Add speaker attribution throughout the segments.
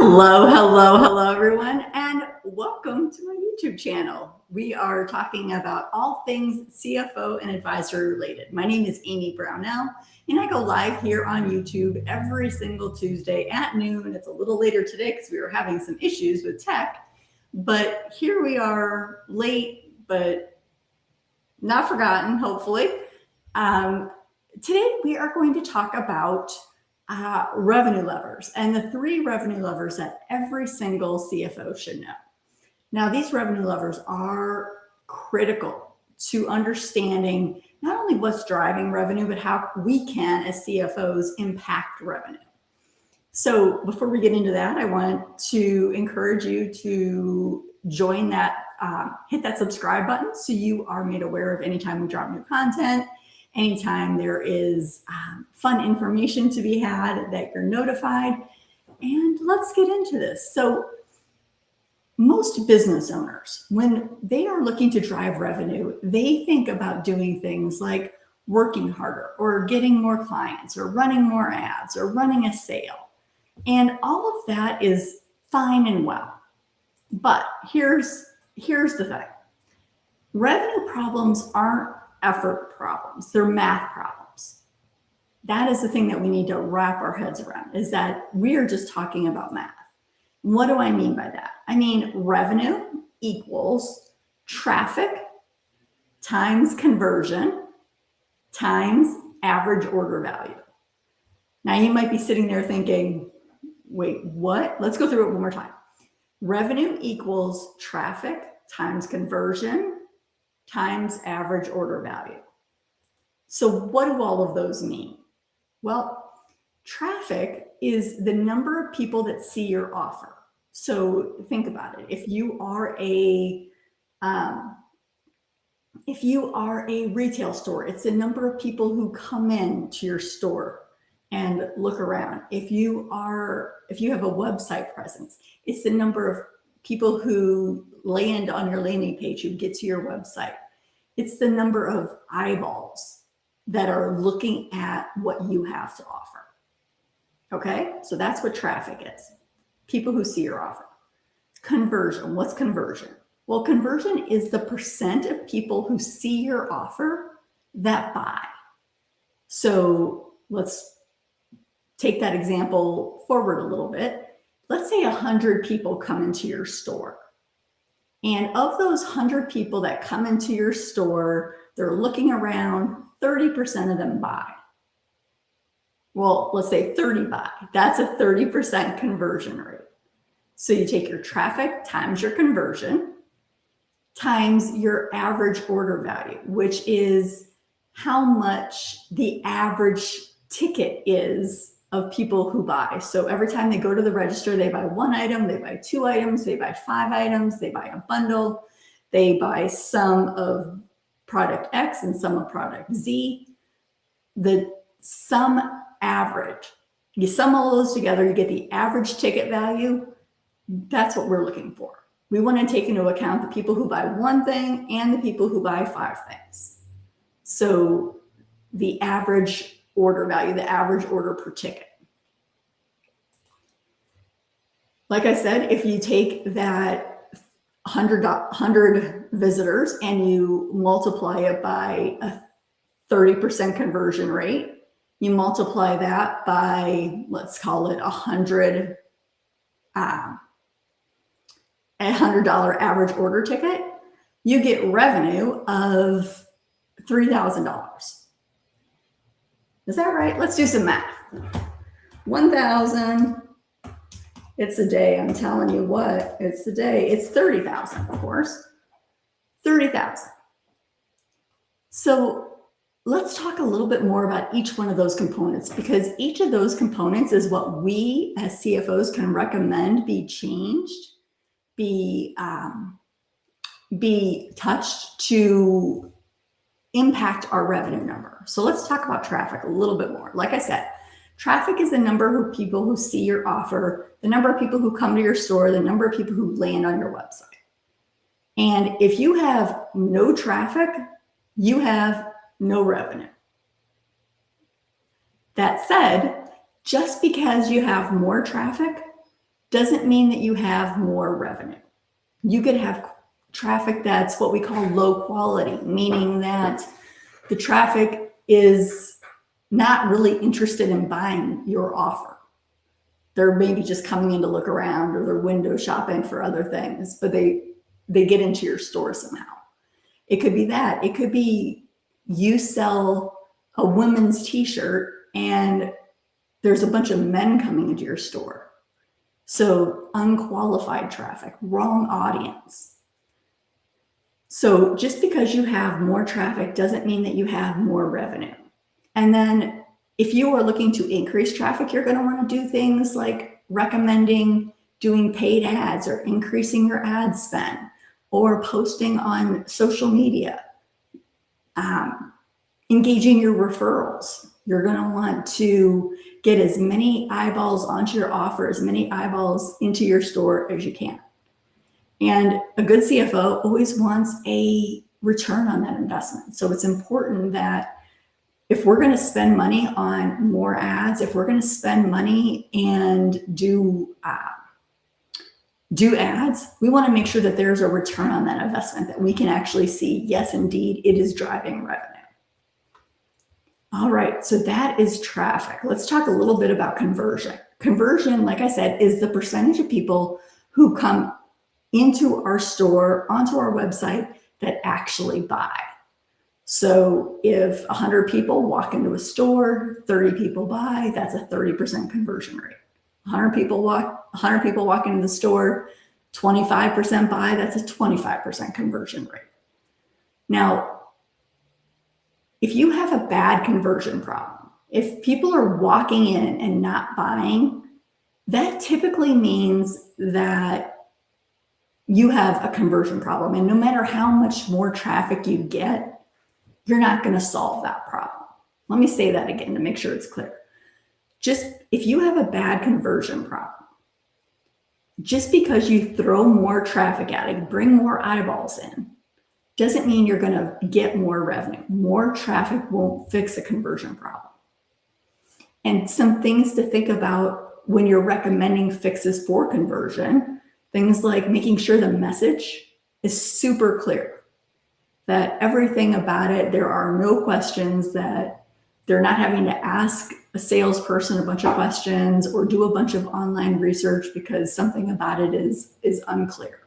Speaker 1: Hello, everyone, and welcome to my YouTube channel. We are talking about all things CFO and advisor related. My name is Amy Brownell, and I go live here on YouTube every single Tuesday at noon. It's a little later today because we were having some issues with tech, but here we are, late, but not forgotten, hopefully. Today, we are going to talk about revenue levers and the 3 revenue levers that every single CFO should know. Now, these revenue levers are critical to understanding not only what's driving revenue, but how we can, as CFOs, impact revenue. So before we get into that, I want to encourage you to join that, hit that subscribe button so you are made aware of anytime we drop new content. Anytime there is fun information to be had, that you're notified. And let's get into this. So most business owners, when they are looking to drive revenue, they think about doing things like working harder or getting more clients or running more ads or running a sale. And all of that is fine and well. But here's the thing. Revenue problems aren't effort problems, they're math problems. That is the thing that we need to wrap our heads around, is that we are just talking about math. What do I mean by that? I mean revenue equals traffic times conversion times average order value. Now you might be sitting there thinking, wait, what? Let's go through it one more time. Revenue equals traffic times conversion times average order value. So what do all of those mean? Well, traffic is the number of people that see your offer. So think about it. If you are a retail store, it's the number of people who come in to your store and look around. If you have a website presence, it's the number of people who land on your landing page, who get to your website. It's the number of eyeballs that are looking at what you have to offer. Okay, so that's what traffic is. People who see your offer. Conversion, what's conversion? Well, conversion is the percent of people who see your offer that buy. So let's take that example forward a little bit. Let's say 100 people come into your store. And of those 100 people that come into your store, they're looking around, 30% of them buy. Well, let's say 30 buy. That's a 30% conversion rate. So you take your traffic times your conversion times your average order value, which is how much the average ticket is of people who buy. So every time they go to the register, they buy 1 item, they buy 2 items, they buy 5 items, they buy a bundle, they buy some of product X and some of product Z. The sum average, you sum all those together, you get the average ticket value. That's what we're looking for. We want to take into account the people who buy 1 thing and the people who buy 5 things. So the average order value, the average order per ticket. Like I said, if you take that 100 visitors and you multiply it by a 30% conversion rate, you multiply that by, let's call it $100 average order ticket, you get revenue of $3,000. Is that right? Let's do some math. 1,000, it's a day. I'm telling you what, it's a day. It's 30,000, of course. 30,000. So let's talk a little bit more about each one of those components, because each of those components is what we as CFOs can recommend be changed, be touched to impact our revenue number. So let's talk about traffic a little bit more. Like I said, traffic is the number of people who see your offer, the number of people who come to your store, the number of people who land on your website. And if you have no traffic, you have no revenue. That said, just because you have more traffic doesn't mean that you have more revenue. You could have traffic that's what we call low quality, meaning that the traffic is not really interested in buying your offer. They're maybe just coming in to look around, or they're window shopping for other things, but they get into your store somehow. It could be that. It could be you sell a women's t-shirt and there's a bunch of men coming into your store. So unqualified traffic, wrong audience. So just because you have more traffic doesn't mean that you have more revenue. And then if you are looking to increase traffic, you're going to want to do things like recommending doing paid ads, or increasing your ad spend, or posting on social media, engaging your referrals. You're going to want to get as many eyeballs onto your offer, as many eyeballs into your store as you can. And a good CFO always wants a return on that investment. So it's important that if we're going to spend money on more ads, if we're going to spend money and do ads, we want to make sure that there's a return on that investment, that we can actually see, yes, indeed, it is driving revenue. All right, so that is traffic. Let's talk a little bit about conversion. Conversion, like I said, is the percentage of people who come into our store, onto our website, that actually buy. So if 100 people walk into a store, 30 people buy, that's a 30% conversion rate. 100 people walk into the store, 25% buy, that's a 25% conversion rate. Now, if you have a bad conversion problem, if people are walking in and not buying, that typically means that you have a conversion problem. And no matter how much more traffic you get, you're not going to solve that problem. Let me say that again to make sure it's clear. Just if you have a bad conversion problem, just because you throw more traffic at it, bring more eyeballs in, doesn't mean you're going to get more revenue. More traffic won't fix a conversion problem. And some things to think about when you're recommending fixes for conversion, things like making sure the message is super clear, that everything about it, there are no questions, that they're not having to ask a salesperson a bunch of questions or do a bunch of online research because something about it is unclear.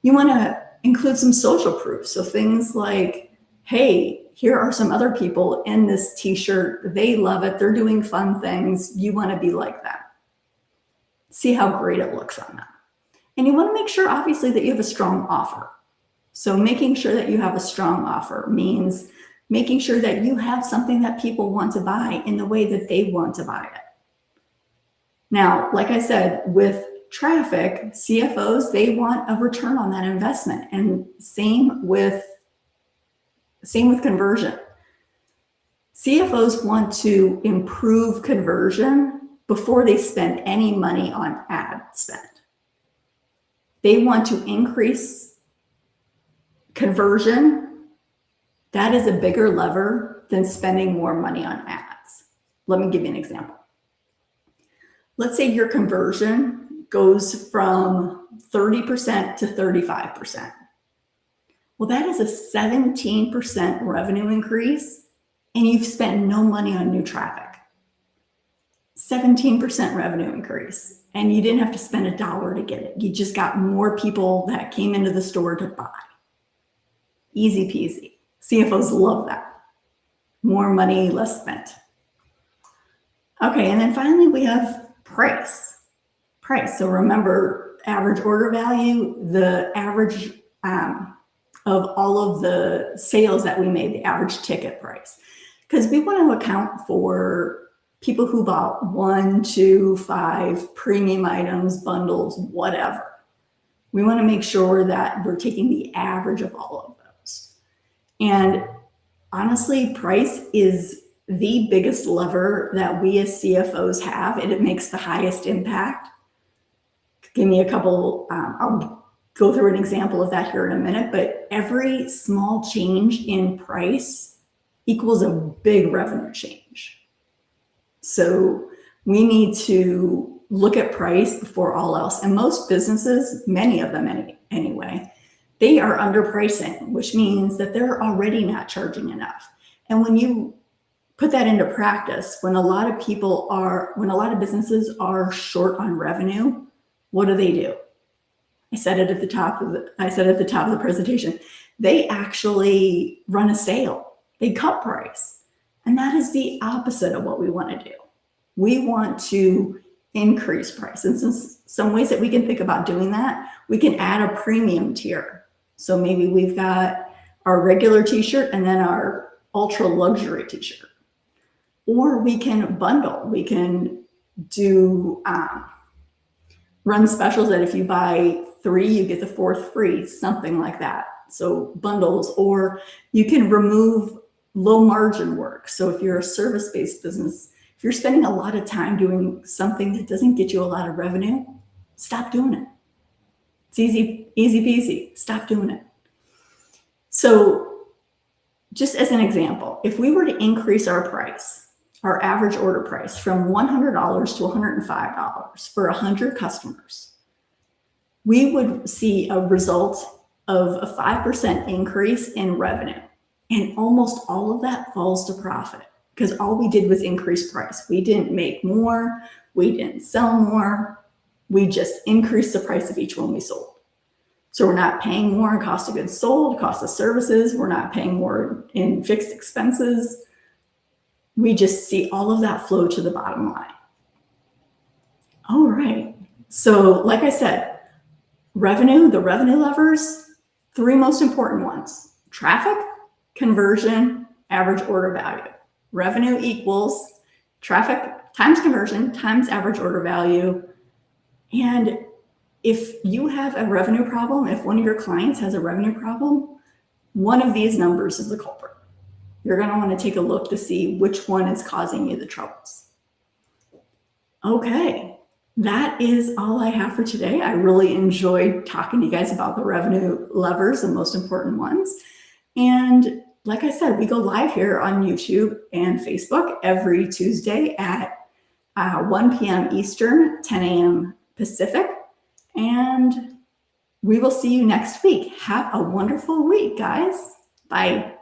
Speaker 1: You want to include some social proof. So things like, hey, here are some other people in this t-shirt. They love it. They're doing fun things. You want to be like that. See how great it looks on them. And you want to make sure, obviously, that you have a strong offer. So making sure that you have a strong offer means making sure that you have something that people want to buy in the way that they want to buy it. Now, like I said, with traffic, CFOs, they want a return on that investment, and same with conversion. CFOs want to improve conversion before they spend any money on ad spend. They want to increase conversion. That is a bigger lever than spending more money on ads. Let me give you an example. Let's say your conversion goes from 30% to 35%. Well, that is a 17% revenue increase, and you've spent no money on new traffic. 17% revenue increase, and you didn't have to spend $1 to get it. You just got more people that came into the store to buy. Easy peasy. CFOs love that. More money, less spent. Okay, and then finally we have price. So remember, average order value, the average of all of the sales that we made, the average ticket price. Because we want to account for people who bought 1, 2, 5 premium items, bundles, whatever. We want to make sure that we're taking the average of all of those. And honestly, price is the biggest lever that we as CFOs have, and it makes the highest impact. Give me a couple, I'll go through an example of that here in a minute, but every small change in price equals a big revenue change. So we need to look at price before all else. And most businesses, many of them anyway, they are underpricing, which means that they're already not charging enough. And when you put that into practice, when a lot of businesses are short on revenue, what do? I said it at the top of the presentation. They actually run a sale. They cut price. And that is the opposite of what we want to do. We want to increase price. And some ways that we can think about doing that, we can add a premium tier. So maybe we've got our regular t-shirt and then our ultra luxury t-shirt. Or we can bundle. We can do run specials that if you buy 3, you get the 4th free, something like that. So bundles, or you can remove low margin work. So if you're a service-based business, if you're spending a lot of time doing something that doesn't get you a lot of revenue, stop doing it. It's easy peasy. Stop doing it. So just as an example, if we were to increase our price, our average order price from $100 to $105 for 100 customers, we would see a result of a 5% increase in revenue. And almost all of that falls to profit because all we did was increase price. We didn't make more. We didn't sell more. We just increased the price of each one we sold. So we're not paying more in cost of goods sold, cost of services. We're not paying more in fixed expenses. We just see all of that flow to the bottom line. All right. So like I said, the revenue levers, 3 most important ones: traffic, conversion, average order value. Revenue equals traffic times conversion times average order value. And if you have a revenue problem, if one of your clients has a revenue problem, one of these numbers is the culprit. You're going to want to take a look to see which one is causing you the troubles. Okay, that is all I have for today. I really enjoyed talking to you guys about the revenue levers, the most important ones. And like I said, we go live here on YouTube and Facebook every Tuesday at 1 p.m. Eastern, 10 a.m. Pacific. And we will see you next week. Have a wonderful week, guys. Bye.